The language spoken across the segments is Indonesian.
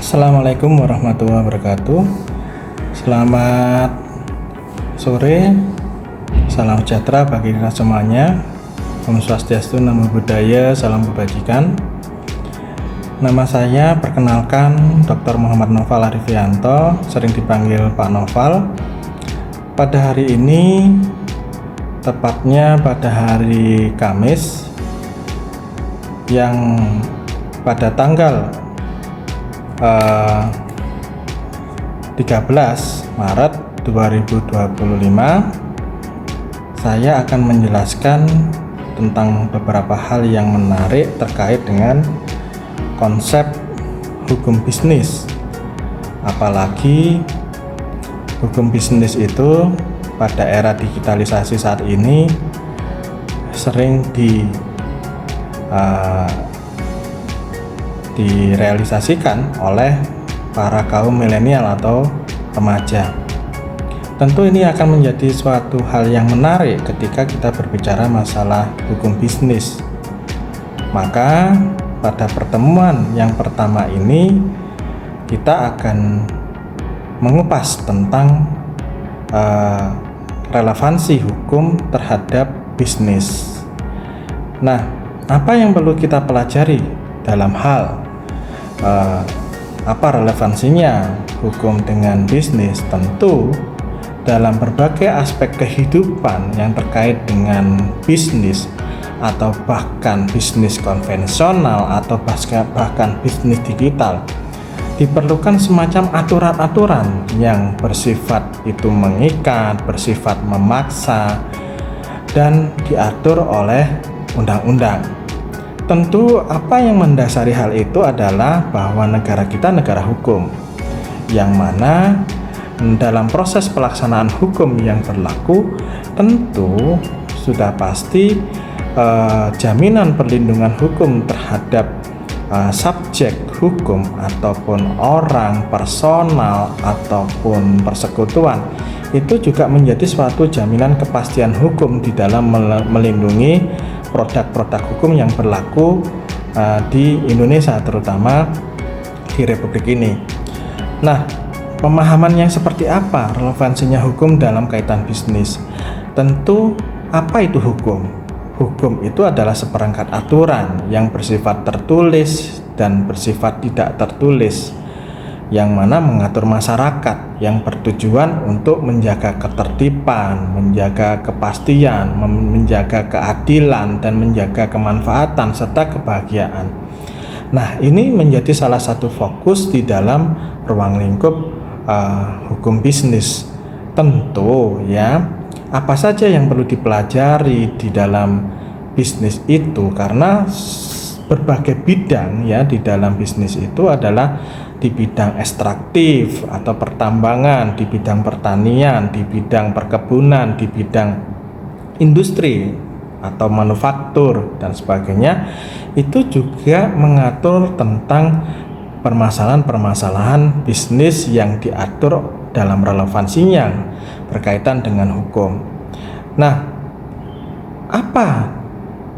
Assalamualaikum warahmatullahi wabarakatuh. Selamat sore, salam sejahtera bagi kita semuanya. Om Swastiastu, Namo Buddhaya, salam kebajikan. Nama saya perkenalkan Dr. Muhammad Noval Arifianto, sering dipanggil Pak Noval. Pada hari ini, tepatnya pada hari Kamis, yang pada tanggal 13 Maret 2025, saya akan menjelaskan tentang beberapa hal yang menarik terkait dengan konsep hukum bisnis. Apalagi hukum bisnis itu pada era digitalisasi saat ini sering direalisasikan oleh para kaum milenial atau remaja. Tentu ini akan menjadi suatu hal yang menarik ketika kita berbicara masalah hukum bisnis. Maka pada pertemuan yang pertama ini kita akan mengupas tentang relevansi hukum terhadap bisnis. Nah, apa yang perlu kita pelajari dalam hal apa relevansinya hukum dengan bisnis? Tentu dalam berbagai aspek kehidupan yang terkait dengan bisnis, atau bahkan bisnis konvensional, atau bahkan bisnis digital, diperlukan semacam aturan-aturan yang bersifat itu mengikat, bersifat memaksa, dan diatur oleh undang-undang. Tentu apa yang mendasari hal itu adalah bahwa negara kita negara hukum, yang mana dalam proses pelaksanaan hukum yang berlaku tentu sudah pasti jaminan perlindungan hukum terhadap subjek hukum ataupun orang, personal ataupun persekutuan itu juga menjadi suatu jaminan kepastian hukum di dalam melindungi produk-produk hukum yang berlaku di Indonesia, terutama di Republik ini. Nah, pemahaman yang seperti apa relevansinya hukum dalam kaitan bisnis? Tentu, apa itu hukum? Hukum itu adalah seperangkat aturan yang bersifat tertulis dan bersifat tidak tertulis, yang mana mengatur masyarakat yang bertujuan untuk menjaga ketertiban, menjaga kepastian, menjaga keadilan, dan menjaga kemanfaatan serta kebahagiaan. Nah, ini menjadi salah satu fokus di dalam ruang lingkup hukum bisnis. Tentu ya, apa saja yang perlu dipelajari di dalam bisnis itu, karena berbagai bidang ya di dalam bisnis itu adalah di bidang ekstraktif atau pertambangan, di bidang pertanian, di bidang perkebunan, di bidang industri atau manufaktur dan sebagainya. Itu juga mengatur tentang permasalahan-permasalahan bisnis yang diatur dalam relevansinya berkaitan dengan hukum. Nah, apa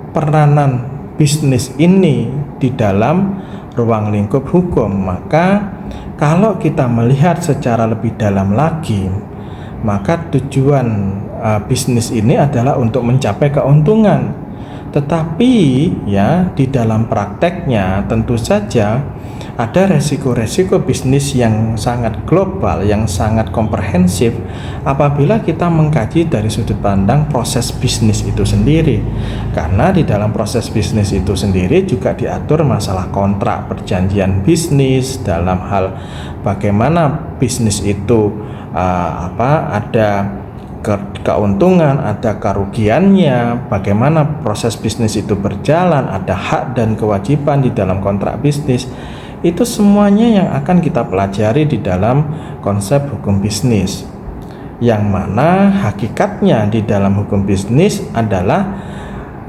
peranan bisnis ini di dalam ruang lingkup hukum? Maka kalau kita melihat secara lebih dalam lagi, maka tujuan bisnis ini adalah untuk mencapai keuntungan. Tetapi ya di dalam prakteknya tentu saja ada resiko-resiko bisnis yang sangat global, yang sangat komprehensif apabila kita mengkaji dari sudut pandang proses bisnis itu sendiri. Karena di dalam proses bisnis itu sendiri juga diatur masalah kontrak perjanjian bisnis, dalam hal bagaimana bisnis itu ada keuntungan, ada kerugiannya, bagaimana proses bisnis itu berjalan, ada hak dan kewajiban di dalam kontrak bisnis. Itu semuanya yang akan kita pelajari di dalam konsep hukum bisnis, yang mana hakikatnya di dalam hukum bisnis adalah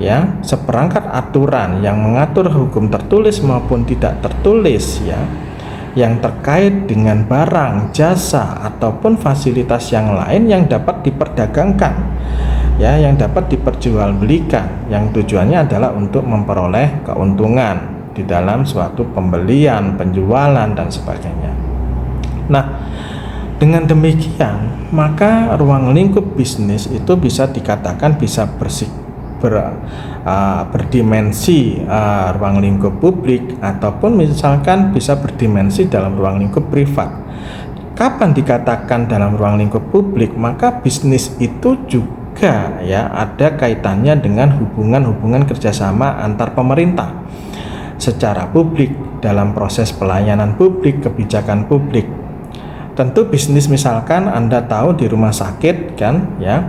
ya seperangkat aturan yang mengatur hukum tertulis maupun tidak tertulis ya, yang terkait dengan barang, jasa ataupun fasilitas yang lain yang dapat diperdagangkan ya, yang dapat diperjualbelikan, yang tujuannya adalah untuk memperoleh keuntungan. di dalam suatu pembelian, penjualan, dan sebagainya. Nah, dengan demikian, maka ruang lingkup bisnis itu bisa dikatakan bisa berdimensi ruang lingkup publik, ataupun misalkan bisa berdimensi dalam ruang lingkup privat. Kapan dikatakan dalam ruang lingkup publik? Maka bisnis itu juga ya ada kaitannya dengan hubungan-hubungan kerjasama antar pemerintah secara publik dalam proses pelayanan publik, kebijakan publik. Tentu bisnis, misalkan Anda tahu di rumah sakit kan ya,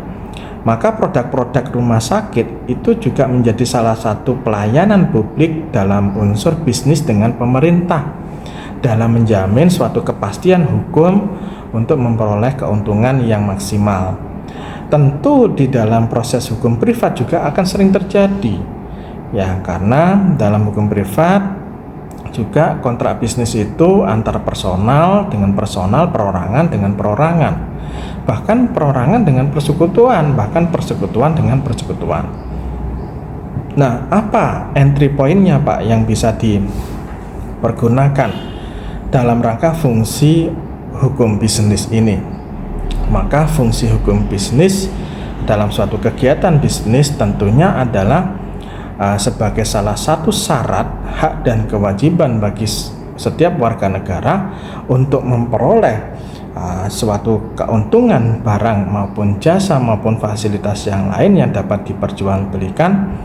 maka produk-produk rumah sakit itu juga menjadi salah satu pelayanan publik dalam unsur bisnis dengan pemerintah dalam menjamin suatu kepastian hukum untuk memperoleh keuntungan yang maksimal. Tentu di dalam proses hukum privat juga akan sering terjadi ya, karena dalam hukum privat juga kontrak bisnis itu antar personal dengan personal, perorangan dengan perorangan, bahkan perorangan dengan persekutuan, bahkan persekutuan dengan persekutuan. Nah, apa entry point-nya Pak yang bisa dipergunakan dalam rangka fungsi hukum bisnis ini? Maka fungsi hukum bisnis dalam suatu kegiatan bisnis tentunya adalah sebagai salah satu syarat hak dan kewajiban bagi setiap warga negara untuk memperoleh suatu keuntungan barang maupun jasa maupun fasilitas yang lain yang dapat diperjualbelikan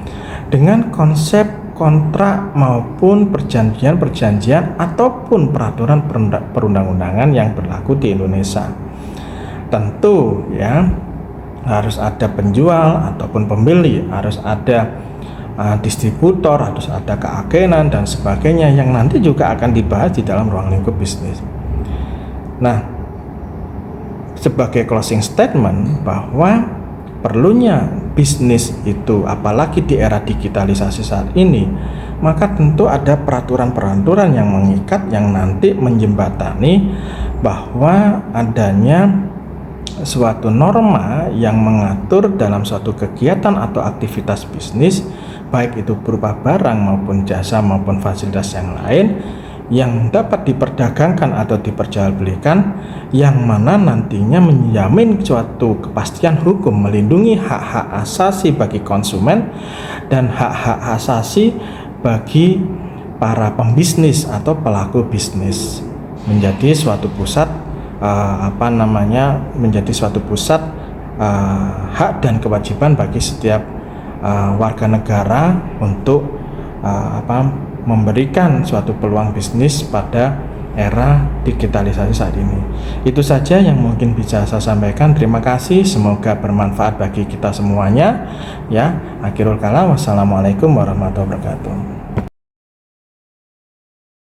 dengan konsep kontrak maupun perjanjian-perjanjian ataupun peraturan perundang-undangan yang berlaku di Indonesia. Tentu ya harus ada penjual ataupun pembeli, harus ada distributor, harus ada keagenan dan sebagainya yang nanti juga akan dibahas di dalam ruang lingkup bisnis. Nah, sebagai closing statement bahwa perlunya bisnis itu, apalagi di era digitalisasi saat ini, maka tentu ada peraturan-peraturan yang mengikat yang nanti menjembatani bahwa adanya suatu norma yang mengatur dalam suatu kegiatan atau aktivitas bisnis, baik itu berupa barang maupun jasa maupun fasilitas yang lain yang dapat diperdagangkan atau diperjualbelikan, yang mana nantinya menjamin suatu kepastian hukum, melindungi hak-hak asasi bagi konsumen dan hak-hak asasi bagi para pembisnis atau pelaku bisnis, menjadi suatu pusat menjadi suatu pusat hak dan kewajiban bagi setiap warga negara untuk memberikan suatu peluang bisnis pada era digitalisasi saat ini. Itu saja yang mungkin bisa saya sampaikan. Terima kasih, semoga bermanfaat bagi kita semuanya ya. Akhirul kalam, wassalamualaikum warahmatullahi wabarakatuh.